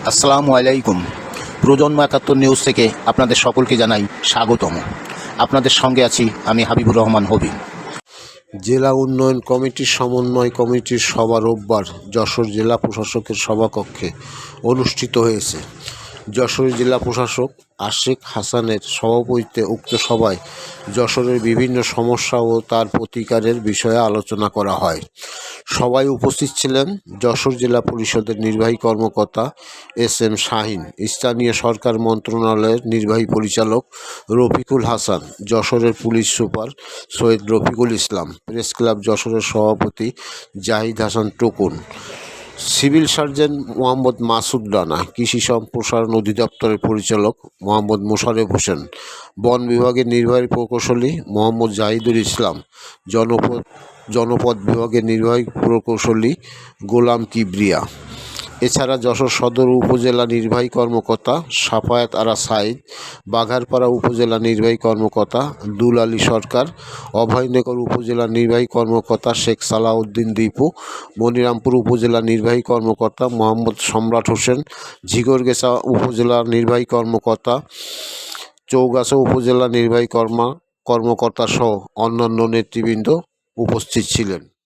আসসালামু আলাইকুম। প্রজন্ম ৭১ নিউজ থেকে আপনাদের সকলকে জানাই স্বাগতম। আপনাদের সঙ্গে আছি আমি হাবিবুর রহমান হবি। জেলা উন্নয়ন কমিটির সমন্বয় কমিটির সভা রোববার যশোর জেলা প্রশাসকের সভাকক্ষে অনুষ্ঠিত হয়েছে। যশোর জেলা প্রশাসক আশিক হাসানের সভাপতিত্বে উক্ত সভায় যশোরের বিভিন্ন সমস্যা ও তার প্রতিকারের বিষয়ে আলোচনা করা হয়। সভায় উপস্থিত ছিলেন যশোর জেলা পরিষদের নির্বাহী কর্মকর্তা এস.এম. শাহীন, স্থানীয় সরকার মন্ত্রণালয়ের নির্বাহী পরিচালক রফিকুল হাসান, যশোরের police super Syed Rafiqul Islam, press club যশোরের সভাপতি জাহিদ হাসান টুকুন, সিভিল সার্জন মোহাম্মদ মাসুদ রানা, কৃষি সম্প্রসারণ অধিদপ্তরের পরিচালক মোহাম্মদ মোশাররফ হোসেন, বন বিভাগের নির্বাহী প্রকৌশলী মোহাম্মদ জাহিদুল ইসলাম, জনপদ বিভাগের নির্বাহী প্রকৌশলী গোলাম কিবরিয়া। এছাড়া যশোর সদর উপজেলা নির্বাহী কর্মকর্তা সাফায়াত আরা সাইদ, বাঘারপাড়া উপজেলা নির্বাহী কর্মকর্তা দুল আলী সরকার, অভয়নগর উপজেলা নির্বাহী কর্মকর্তা শেখ সালাউদ্দিন দীপু, মনিরামপুর উপজেলা নির্বাহী কর্মকর্তা মোহাম্মদ সম্রাট হোসেন, ঝিগরগেছা উপজেলা নির্বাহী কর্মকর্তা, চৌগাছা উপজেলা নির্বাহী কর্মকর্তা সহ অন্যান্য নেতৃবৃন্দ উপস্থিত ছিলেন।